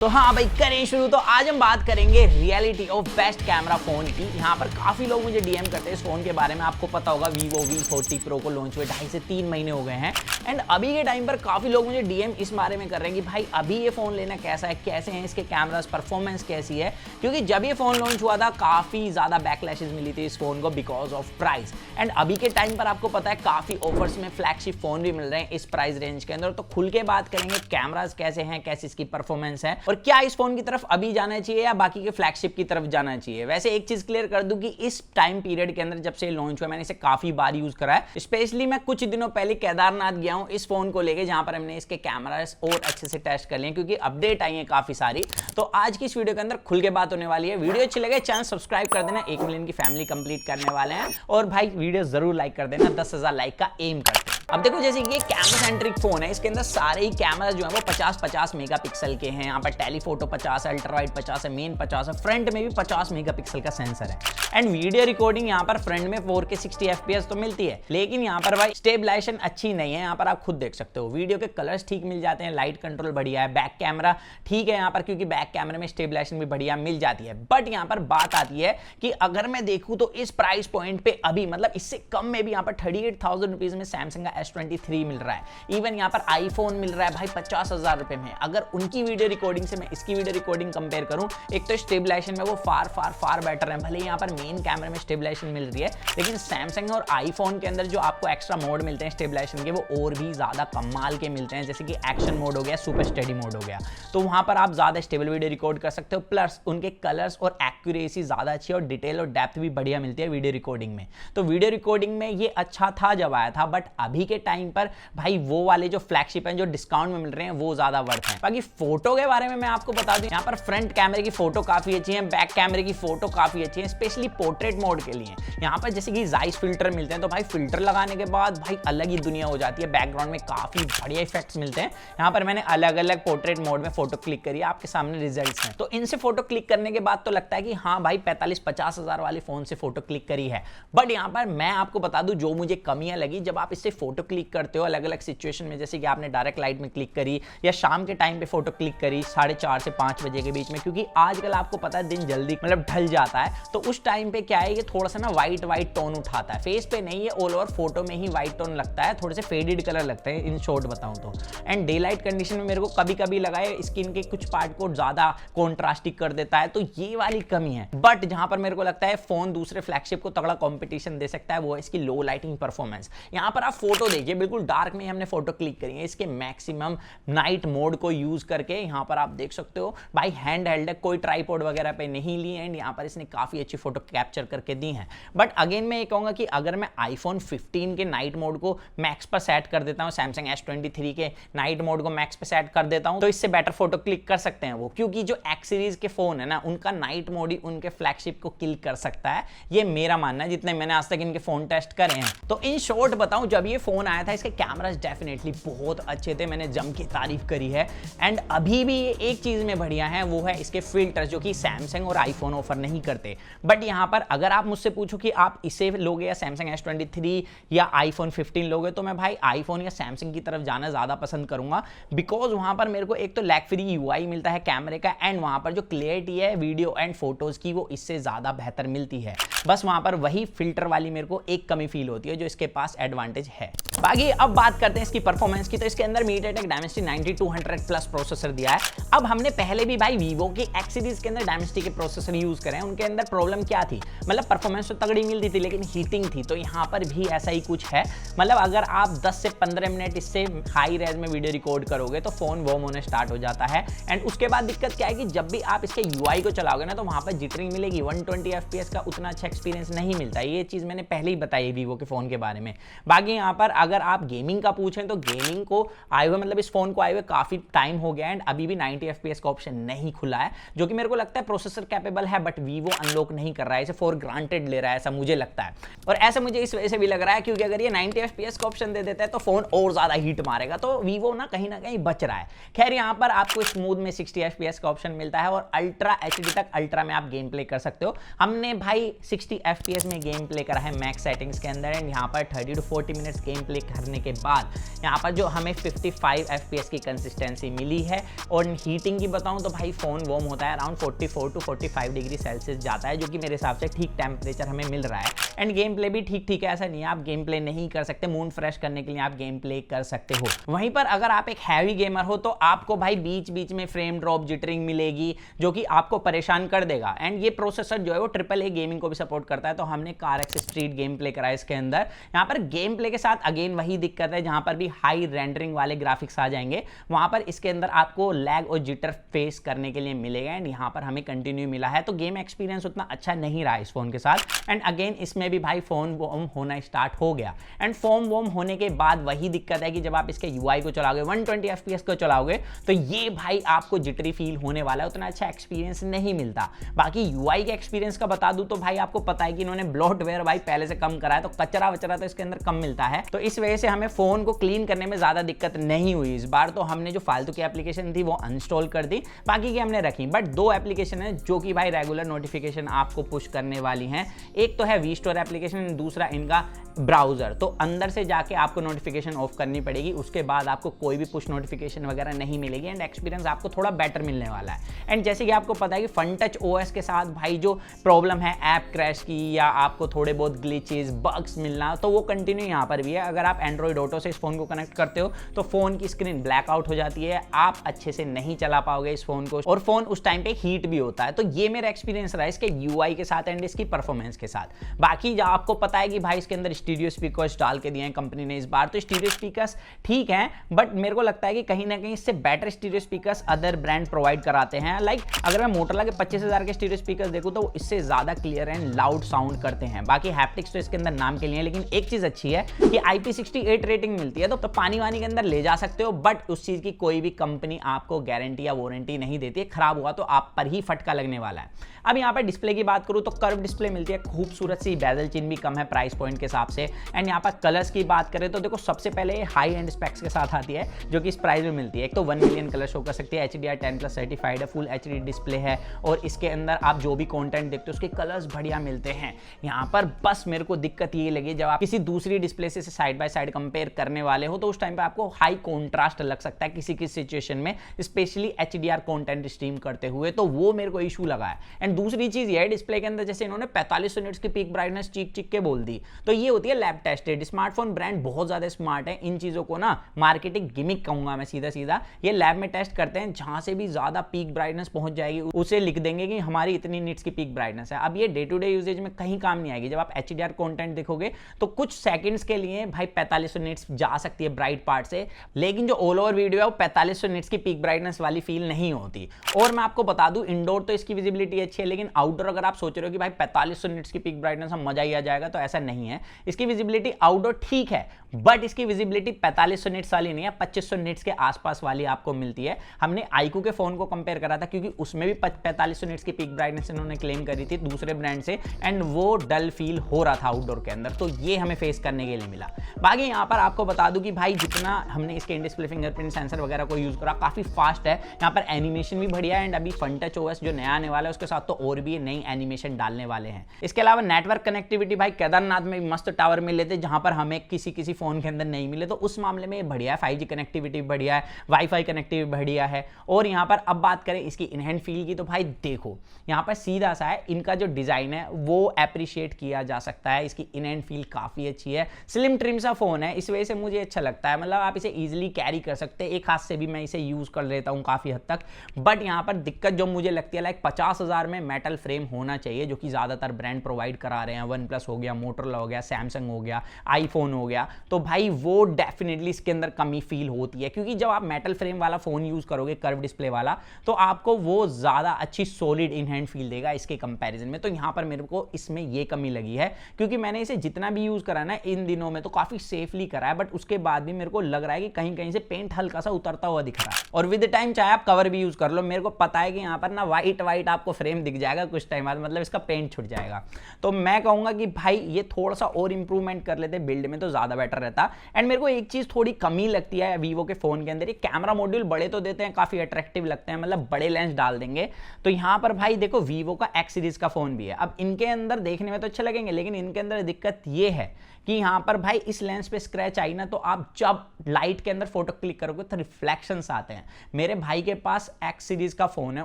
तो हाँ भाई करें शुरू। तो आज हम बात करेंगे reality of best camera phone की। यहाँ पर काफी लोग मुझे डीएम करते हैं इस फोन के बारे में। आपको पता होगा Vivo V40 Pro को लॉन्च हुए 2.5 से 3 महीने हो गए हैं एंड अभी के टाइम पर काफी लोग मुझे डीएम इस बारे में कर रहे हैं कि भाई अभी ये फोन लेना कैसा है, कैसे हैं इसके कैमरास, परफॉर्मेंस कैसी है। क्योंकि जब ये फोन लॉन्च हुआ था काफी ज्यादा बैकलैशेस मिली थी इस फोन को बिकॉज ऑफ प्राइस एंड अभी के टाइम पर आपको पता है काफी ऑफर्स में फ्लैगशिप फोन भी मिल रहे हैं इस प्राइस रेंज के अंदर। तो खुल के बात करेंगे कैमरास कैसे हैं, कैसी इसकी परफॉर्मेंस है और क्या इस फोन की तरफ अभी जाना चाहिए या बाकी के फ्लैगशिप की तरफ जाना चाहिए। वैसे एक चीज क्लियर कर दूं कि इस टाइम पीरियड के अंदर जब से लॉन्च हुआ मैंने इसे काफी बार यूज करा है। स्पेशली मैं कुछ दिनों पहले केदारनाथ गया हूं इस फोन को लेके, जहां पर हमने इसके कैमरास और अच्छे से टेस्ट कर लिए क्योंकि अपडेट आई है काफी सारी। तो आज की इस वीडियो के अंदर खुल के बात होने वाली है। वीडियो अच्छी लगे चैनल सब्सक्राइब कर देना, 1 मिलियन की फैमिली कंप्लीट करने वाले हैं और भाई वीडियो जरूर लाइक कर देना, 10,000 लाइक का एम करते हैं। अब देखो जैसे ये कैमरा सेंट्रिक फोन है, इसके अंदर सारे ही कैमरा जो है वो 50-50 मेगापिक्सल के हैं। यहाँ पर टेलीफोटो 50 है, अल्ट्रा वाइड 50 है, मेन 50 है, फ्रंट में भी 50 मेगापिक्सल का सेंसर है एंड वीडियो रिकॉर्डिंग यहाँ पर फ्रंट में 4K 60 FPS तो मिलती है, लेकिन यहाँ पर भाई स्टेबलाइजेशन अच्छी नहीं है। यहाँ पर आप खुद देख सकते हो वीडियो के कलर्स ठीक मिल जाते हैं, लाइट कंट्रोल बढ़िया है, बैक कैमरा ठीक है यहाँ पर क्योंकि बैक कैमरे में स्टेबलाइजेशन भी बढ़िया मिल जाती है। बट यहाँ पर बात आती है कि अगर मैं देखूँ तो इस प्राइस पॉइंट पे अभी मतलब इससे कम में भी यहाँ पर 38,000 रुपीज में सैमसंग का S23 मिल रहा है। इवन यहाँ पर आईफोन मिल रहा है भाई 50,000 रुपए में। अगर उनकी वीडियो रिकॉर्डिंग से मैं इसकी वीडियो रिकॉर्डिंग कंपेयर करूं, एक तो स्टेबलाइजेशन में वो फार बेटर है। भले यहाँ पर मेन कैमरे में स्टेबलाइजेशन मिल रही है, लेकिन सैमसंग और आईफोन के अंदर जो आपको एक्स्ट्रा मोड मिलते हैं स्टेबलाइजेशन के वो और भी ज्यादा कमाल के मिलते हैं, जैसे कि एक्शन मोड हो गया, सुपर स्टेडी मोड हो गया। तो वहां पर आप ज्यादा स्टेबल वीडियो रिकॉर्ड कर सकते हो, प्लस उनके कलर्स और एक्यूरेसी ज्यादा अच्छी और डिटेल और डेप्थ भी बढ़िया मिलती है वीडियो रिकॉर्डिंग में। तो वीडियो रिकॉर्डिंग में ये अच्छा था जब आया था, बट अभी के टाइम पर भाई वो वाले जो फ्लैगशिप हैं जो डिस्काउंट में मिल रहे हैं वो ज्यादा वर्थ हैं। बाकी फोटो के बारे में मैं आपको बता दूं, यहाँ पर फ्रंट कैमरे की फोटो काफी अच्छी है, बैक कैमरे की फोटो काफी अच्छी है, स्पेशली पोर्ट्रेट मोड के लिए। यहाँ पर जैसे कि जाइस फिल्टर मिलते हैं, तो भाई फिल्टर लगाने के बाद भाई अलग ही दुनिया हो जाती है, बैकग्राउंड में काफी बढ़िया इफेक्ट्स मिलते हैं। यहाँ पर मैंने अलग अलग पोर्ट्रेट मोड में फोटो क्लिक करी है, आपके सामने रिजल्ट्स हैं। तो इनसे फोटो क्लिक करने के बाद तो लगता है कि हाँ भाई 45-50 हजार वाले फोन से फोटो क्लिक करी है। बट यहाँ पर मैं आपको बता दूं जो मुझे कमियां लगी, जब आप इससे फोटो क्लिक करते हो अलग अलग सिचुएशन में, जैसे कि आपने डायरेक्ट लाइट में क्लिक करी या शाम के टाइम पे फोटो क्लिक करी 4:30 से 5 बजे के बीच में, क्योंकि आजकल आपको पता है दिन जल्दी मतलब ढल जाता है, तो उस टाइम पे क्या है ये थोड़ा सा ना व्हाइट टोन उठाता है। फेस पे नहीं है, ऑल ओवर फोटो में ही व्हाइट टोन लगता है, थोड़े से फेडेड कलर लगते हैं इन शॉर्ट बताऊं तो। एंड डे लाइट कंडीशन में मेरे को कभी कभी लगा है स्किन के कुछ पार्ट को ज्यादा कॉन्ट्रास्टिक कर देता है, तो ये वाली कमी है। बट जहां पर मेरे को लगता है फोन दूसरे फ्लैगशिप को तगड़ा कॉम्पिटिशन दे सकता है वो है इसकी लो लाइटिंग परफॉर्मेंस। यहाँ पर आप फोटो देखिए बिल्कुल डार्क में हमने फोटो क्लिक करी है, इसके मैक्सिमम नाइट मोड को यूज करके। यहाँ पर आप देख सकते हो भाई हैंड हेल्ड है, कोई ट्राइपॉड वगैरह पे नहीं ली एंड यहाँ पर इसने काफी अच्छी फोटो कैप्चर करके दी है। बट अगेन मैं ये कहूंगा कि अगर मैं आईफोन 15 के नाइट मोड को मैक्स पर सेट कर देता हूँ, सैमसंग S23 के नाइट मोड को मैक्स पर सेट कर देता हूँ, तो इससे बेटर फोटो क्लिक कर सकते हैं वो, क्योंकि जो एक्स सीरीज के फोन है ना उनका नाइट मोड ही उनके फ्लैगशिप को किल कर सकता है। ये मेरा मानना है जितने मैंने आज तक इनके फोन टेस्ट करे हैं। तो इन शॉर्ट बताऊं, जब ये फोन आया था इसके कैमरास डेफिनेटली बहुत अच्छे थे, मैंने जम की तारीफ करी है। एंड अभी भी ये एक चीज में बढ़िया है, वो है इसके फिल्टर्स, जो कि सैमसंग और आईफोन ऑफर नहीं करते। बट यहाँ पर अगर आप मुझसे पूछो कि आप इसे लोगे या सैमसंग S23 या आईफोन 15 लोगे, तो मैं भाई आईफोन या सैमसंग की तरफ जाना ज्यादा पसंद करूंगा, बिकॉज वहां पर मेरे को एक तो लैग फ्री UI मिलता है कैमरे का एंड वहां पर जो क्लियरिटी है वीडियो एंड फोटोज की वो इससे ज्यादा बेहतर मिलती है। बस वहां पर वही फिल्टर वाली मेरे को एक कमी फील होती है जो इसके पास एडवांटेज है। बाकी अब बात करते हैं इसकी परफॉर्मेंस की। तो इसके अंदर MediaTek Dimensity 9200 प्लस प्रोसेसर दिया है। अब हमने पहले भी भाई Vivo की X सीरीज के अंदर Dimensity के प्रोसेसर यूज करे हैं, उनके अंदर प्रॉब्लम क्या थी, मतलब परफॉर्मेंस तो तगड़ी मिलती थी लेकिन हीटिंग थी। तो यहाँ पर भी ऐसा ही कुछ है, मतलब अगर आप 10 से 15 मिनट इससे हाई रेज में वीडियो रिकॉर्ड करोगे तो फोन वार्म होने स्टार्ट हो जाता है। एंड उसके बाद दिक्कत क्या है कि जब भी आप इसके UI को चलाओगे ना तो वहां पर जिटरिंग मिलेगी, 120 FPS का उतना अच्छा एक्सपीरियंस नहीं मिलता। ये चीज मैंने पहले ही बताई Vivo के फोन के बारे में। बाकी यहाँ पर अगर आप गेमिंग का पूछें तो गेमिंग को आए हुए मतलब इस फोन को आए हुए काफी टाइम हो गया एंड अभी भी 90 FPS का ऑप्शन नहीं खुला है, जो कि मेरे को लगता है प्रोसेसर कैपेबल है, बट Vivo अनलॉक नहीं कर रहा है, इसे फॉर ग्रांटेड ले रहा है, ऐसा मुझे लगता है। और ऐसा मुझे इस वजह से भी लग रहा है क्योंकि अगर ये 90 FPS का ऑप्शन दे देता है तो फोन और ज्यादा हीट मारेगा, तो Vivo ना कहीं बच रहा है। खैर यहाँ पर आपको स्मूथ में 60 FPS का ऑप्शन मिलता है और अल्ट्रा HD तक अल्ट्रा में आप गेम प्ले कर सकते हो। हमने भाई 60 FPS में गेम प्ले करा है मैक्स सेटिंग्स के अंदर एंड यहाँ पर 30 to 40 minutes game game play करने के बाद यहाँ पर जो हमें 55 FPS की कंसिस्टेंसी मिली है। और हीटिंग की बताऊँ तो भाई फ़ोन वार्म होता है अराउंड 44 टू 45 डिग्री सेल्सियस जाता है, जो कि मेरे हिसाब से ठीक टेम्परेचर हमें मिल रहा है। एंड गेम प्ले भी ठीक ठीक है, ऐसा नहीं है आप गेम प्ले नहीं कर सकते, मूड फ्रेश करने के लिए आप गेम प्ले कर सकते हो। वहीं पर अगर आप एक हैवी गेमर हो तो आपको भाई बीच बीच में फ्रेम ड्रॉप, जिटरिंग मिलेगी जो कि आपको परेशान कर देगा। एंड ये प्रोसेसर जो है वो AAA गेमिंग को भी सपोर्ट करता है, तो हमने CarX स्ट्रीट गेम प्ले करा है इसके अंदर। यहाँ पर गेम प्ले के साथ अगेन वही दिक्कत है, जहां पर भी हाई रेंडरिंग वाले ग्राफिक्स आ जाएंगे वहां पर इसके अंदर आपको लैग और जिटर फेस करने के लिए मिलेगा। एंड यहाँ पर हमें कंटिन्यू मिला है, तो गेम एक्सपीरियंस उतना अच्छा नहीं रहा इस फोन के साथ। एंड अगेन इसमें भी भाई फोन वार्म होना स्टार्ट हो गया। एंड फोन वार्म होने के बाद वही दिक्कत है कि जब आप इसके UI को चलाओगे, 120 FPS को चलाओगे, तो ये भाई आपको जिटरी फील होने वाला है, उतना अच्छा एक्सपीरियंस नहीं मिलता। बाकी UI के एक्सपीरियंस का बता दूं तो भाई आपको पता है कि इन्होंने ब्लोटवेयर भाई पहले से कम करा है, तो कचरा वचरा तो इसके अंदर कम मिलता है, तो इस वजह से हमें फोन को क्लीन करने में ज्यादा दिक्कत नहीं हुई इस बार। तो हमने जो फालतू की एप्लीकेशन थी वो अनस्टॉल कर दी, बाकी की हमने रखी। बट 2 एप्लीकेशन है जो कि भाई रेगुलर नोटिफिकेशन आपको पुश करने वाली हैं। एक तो है VStore एप्लीकेशन, दूसरा इनका ब्राउजर। तो अंदर से जाके आपको नोटिफिकेशन ऑफ करनी पड़ेगी, उसके बाद आपको कोई भी पुश नोटिफिकेशन वगैरह नहीं मिलेगी एंड एक्सपीरियंस आपको थोड़ा बेटर मिलने वाला है। एंड जैसे कि आपको पता है कि FunTouch OS के साथ भाई जो प्रॉब्लम है ऐप क्रैश की या आपको थोड़े बहुत ग्लिचेस, बग्स मिलना, तो वो कंटिन्यू यहाँ पर भी है। अगर आप एंड्रॉइड ऑटो से इस फोन को कनेक्ट करते हो तो फोन की स्क्रीन ब्लैकआउट हो जाती है, आप अच्छे से नहीं चला पाओगे इस फोन को, और फोन उस टाइम पे हीट भी होता है। तो ये मेरा एक्सपीरियंस रहा इसके UI के साथ एंड इसकी परफॉर्मेंस के साथ। बाकी जो आपको पता है कि भाई इसके अंदर स्टीरियो स्पीकर्स डाल के दिए हैं कंपनी ने इस बार, तो स्टीरियो स्पीकर्स ठीक हैं, बट मेरे को लगता है कि कहीं ना कहीं इससे better stereo speakers other brand provide कराते हैं। लाइक अगर मैं मोटोरोला के 25,000 के स्टीरियो स्पीकर्स देखूं तो इससे ज्यादा क्लियर एंड लाउड साउंड करते हैं। बाकी हैप्टिक्स तो इसके अंदर नाम के लिए है, लेकिन एक चीज अच्छी है कि IP68 रेटिंग मिलती है, तो पानी वानी के अंदर ले जा सकते हो, बट उस चीज की कोई भी कंपनी आपको गारंटी या वारंटी नहीं देती है, खराब हुआ तो आप पर ही फटका लगने वाला है। अब यहाँ पर डिस्प्ले की बात करूं तो कर्व डिस्प्ले मिलती है, खूबसूरत सी बेजल चिन्ह भी कम है प्राइस पॉइंट के हिसाब से। एंड यहाँ पर कलर्स की बात करें तो देखो सबसे पहले हाई एंड स्पेक्स के साथ आती है जो कि इस प्राइस में मिलती है। एक तो 1 मिलियन कलर शो कर सकती है, HDR10+ सर्टिफाइड है, फुल HD डिस्प्ले है, और इसके अंदर आप जो भी कंटेंट देखते हो उसके कलर्स बढ़िया मिलते हैं। यहाँ पर बस मेरे को दिक्कत ये लगी, जब आप किसी दूसरी डिस्प्ले से साइड बाय साइड कंपेयर करने वाले हो तो उस टाइम पे आपको हाई कॉन्ट्रास्ट लग सकता है किसी किसी सिचुएशन में, स्पेशली HDR कंटेंट स्ट्रीम करते हुए, तो वो मेरे को इशू लगा है। एंड दूसरी चीज ये है डिस्प्ले के अंदर जैसे इन्होंने 4500 निट्स की पीक ब्राइटनेस चीक चीक के बोल दी, तो ये होती है लैब टेस्टेड। स्मार्टफोन ब्रांड बहुत ज्यादा स्मार्ट है, इन चीजों को ना मार्केटिंग गिमिक कहूंगा मैं सीधा सीधा, ये लैब में टेस्ट करते हैं, जहां से भी ज्यादा पीक ब्राइटनेस पहुंच जाएगी उसे लिख देंगे कि हमारी इतनी निट्स की पीक ब्राइटनेस है। अब ये डे टू डे यूजेज में कहीं काम नहीं आएगी। जब आप HDR कंटेंट देखोगे तो कुछ सेकंड्स के लिए भाई 4500 निट्स जा सकती है ब्राइट पार्ट से, लेकिन जो ऑल ओवर वीडियो है वो 4500 निट्स की पीक ब्राइटनेस वाली फील नहीं होती। और मैं आपको बता दूं इंडोर तो इसकी विजिबिलिटी अच्छी है, लेकिन आउटडोर अगर आप सोच रहे हो कि भाई 4500 निट्स की पीक ब्राइटनेस हम मजा ही आ जाएगा, तो ऐसा नहीं है। इसकी विजिबिलिटी आउटडोर ठीक है, बट इसकी विजिबिलिटी 4500 निट्स वाली नहीं है, 2500 निट्स के आसपास वाली आपको मिलती है। हमने iQOO के फोन को कंपेयर करा था, क्योंकि उसमें भी 4500 निट्स की पीक ब्राइटनेस इन्होंने क्लेम करी थी दूसरे ब्रांड से, एंड वो डल फील हो रहा था आउटडोर के अंदर, तो ये हमें फेस करने के लिए मिला। बाकी यहाँ पर आपको बता दूं कि भाई जितना हमने इसके इन डिस्प्ले फिंगरप्रिंट सेंसर वगैरह को यूज करा, काफी फास्ट है, यहाँ पर एनिमेशन भी बढ़िया है। एंड अभी FunTouch OS जो नया आने वाला है उसके साथ तो और भी नई एनिमेशन डालने वाले हैं। इसके अलावा नेटवर्क कनेक्टिविटी भाई केदारनाथ में मस्त टावर मिले थे, जहां पर हमें किसी फोन के अंदर नहीं मिले, तो उस मामले में बढ़िया है। 5G कनेक्टिविटी बढ़िया है, वाईफाई कनेक्टिविटी बढ़िया है। और यहाँ पर अब बात करें इसकी इनहैंड फील की, तो भाई देखो यहाँ पर सीधा सा है, इनका जो डिजाइन है वो अप्रिशिएट किया जा सकता है। इसकी इनहैंड फील काफी अच्छी है, स्लिम ट्रिम सा फोन है, इस वजह से मुझे अच्छा लगता है। मतलब आप इसे इजिली कैरी कर सकते हैं, एक हाथ से भी मैं इसे यूज कर लेता हूँ काफी हद तक। बट यहाँ पर दिक्कत जो मुझे लगती है, लाइक 50,000 में मेटल फ्रेम होना चाहिए, जो कि ज्यादातर ब्रांड प्रोवाइड करा रहे हैं। OnePlus हो गया, मोटोरोला हो गया, सैमसंग हो गया, आईफोन हो गया, तो भाई वो डेफिनेटली इसके अंदर कमी फील होती है, क्योंकि जब आप मेटल फ्रेम वाला फोन यूज करोगे कर्व डिस्प्ले वाला, तो आपको वो ज्यादा अच्छी सॉलिड इन हैंड फील देगा इसके कंपैरिजन में। तो यहाँ पर मेरे को इसमें ये कमी लगी है, क्योंकि मैंने इसे जितना भी यूज करा ना इन दिनों में तो काफी सेफली करा है, बट उसके बाद भी मेरे को लग रहा है कि कहीं कहीं से पेंट हल्का सा उतरता हुआ दिख रहा है। और विद टाइम चाहे आप कवर भी यूज कर लो, मेरे को पता है कि यहाँ पर ना व्हाइट आपको फ्रेम दिख जाएगा कुछ टाइम बाद, मतलब इसका पेंट छूट जाएगा। तो मैं कहूंगा कि भाई ये थोड़ा सा और इंप्रूवमेंट कर लेते बिल्ड में तो ज्यादा बेटर रहता। एंड मेरे को एक चीज थोड़ी कमी लगती है वीवो के फोन के अंदर, ये कैमरा मॉड्यूल बड़े तो देते हैं, काफी अट्रैक्टिव लगते हैं, मतलब बड़े लेंस डाल देंगे। तो यहाँ पर भाई देखो वीवो का X सीरीज का फोन भी है, अब इनके अंदर देखने में तो अच्छे लगेंगे, लेकिन इनके अंदर दिक्कत ये है कि यहाँ पर भाई इस लेंस पे स्क्रैच आई ना, तो आप जब लाइट के अंदर फोटो क्लिक करोगे तो रिफ्लेक्शंस आते हैं। मेरे भाई के पास एक्स सीरीज का फोन है,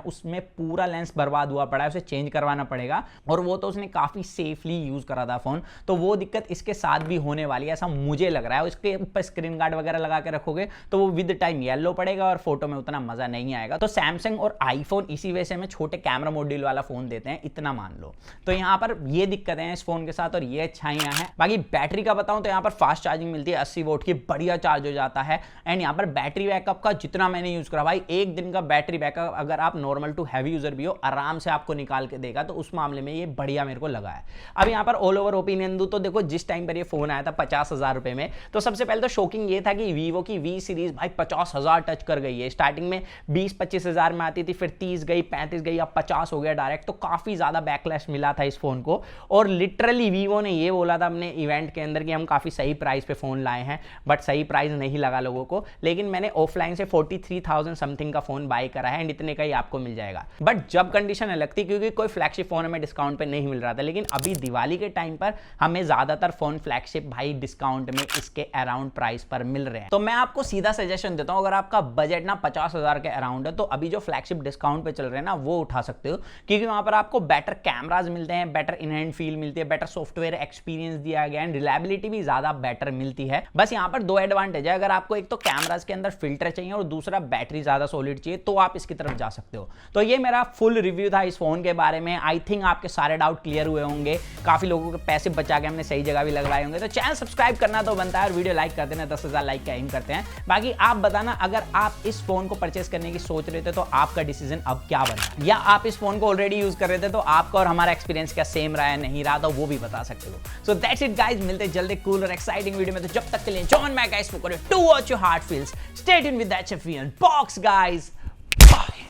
उसमें पूरा लेंस बर्बाद हुआ पड़ा है, उसे चेंज करवाना पड़ेगा, और वो तो उसने काफी सेफली यूज करा था फोन। तो वो दिक्कत इसके साथ भी होने वाली है, ऐसा मुझे लग रहा है। उसके ऊपर स्क्रीन गार्ड वगैरह लगा के रखोगे तो वो विद टाइम येलो पड़ेगा और फोटो में उतना मजा नहीं आएगा। तो सैमसंग और आईफोन इसी वजह से में छोटे कैमरा मॉड्यूल वाला फोन देते हैं, इतना मान लो। तो यहाँ पर ये दिक्कतें हैं इस फोन के साथ और ये अच्छाइयां हैं। बाकी बैटरी का बताऊं तो यहाँ पर फास्ट चार्जिंग मिलती है 80 वोल्ट की, बढ़िया चार्ज हो जाता है। एंड यहाँ पर बैटरी बैकअप का जितना मैंने यूज करा भाई, एक दिन का बैटरी बैकअप अगर आप नॉर्मल टू हैवी यूजर भी हो आराम से आपको निकाल के देगा, तो उस मामले में ये बढ़िया मेरे को लगा है। अब यहाँ पर ऑल ओवर ओपिनियन दूं तो देखो, जिस टाइम पर ये फोन आया था 50,000 रुपए में, तो सबसे पहले तो शॉकिंग ये था कि वीवो की वी सीरीज भाई 50,000 टच कर गई है। स्टार्टिंग में 20-25 हजार में आती थी, फिर 30 गई, 35 गई, अब 50 हो गया डायरेक्ट। तो काफी ज्यादा बैकलैश मिला था इस फोन को, और लिटरली वीवो ने ये बोला था अपने इवेंट के अंदर कि हम काफी सही प्राइस पे फोन लाए हैं, बट सही प्राइस नहीं लगा लोगों को। लेकिन मैंने ऑफलाइन से 43,000 समथिंग का फोन बाय करा है, एंड इतने का ही आपको मिल जाएगा। बट जब कंडीशन अलग थी, क्योंकि कोई फ्लैगशिप फोन हमें डिस्काउंट पे नहीं मिल रहा था, लेकिन अभी दिवाली के टाइम पर हमें ज्यादातर फोन फ्लैगशिप भाई डिस्काउंट में इसके अराउंड प्राइस पर मिल रहे हैं। तो मैं आपको सीधा सजेशन देता हूं, अगर आपका बजट ना 50,000 के अराउंड है, तो अभी जो फ्लैगशिप डिस्काउंट पे चल रहे हैं ना, वो उठा सकते हो, क्योंकि वहां पर आपको बेटर कैमराज मिलते हैं, बेटर इन हैंड फील मिलती है, बेटर सॉफ्टवेयर एक्सपीरियंस दिया गया है, रिलायबिलिटी भी ज्यादा बेटर मिलती है। बस यहाँ पर दो एडवांटेज है, अगर आपको एक तो कैमराज के अंदर फिल्टर चाहिए और दूसरा बैटरी ज्यादा सॉलिड चाहिए, तो आप इसकी तरफ जा सकते हो। तो ये मेरा फुल रिव्यू था इस फोन के बारे में। आई थिंक आपके सारे डाउट क्लियर हुए होंगे, काफी लोगों के पैसे बचा के हमने सही जगह भी लगवाए होंगे। तो चैनल सब्सक्राइब करना तो बनता है और वीडियो लाइक कर देना, 10,000 लाइक का एम करते हैं। बाकी आप बताना, अगर आप इस फोन को परचेस करने की सोच रहे थे तो आपका डिसीजन अब क्या बना, या आप इस फोन को ऑलरेडी यूज कर रहे थे तो आपका और हमारा एक्सपीरियंस क्या सेम रहा है नहीं रहा, तो वो भी बता सकते हो। सो दैट्स इट गाइस, मिलते हैं जल्दी कूल और एक्साइटिंग वीडियो में। तो जब तक के लिए John Mac guys to watch your heart feels, stay tuned with that HFV box guys.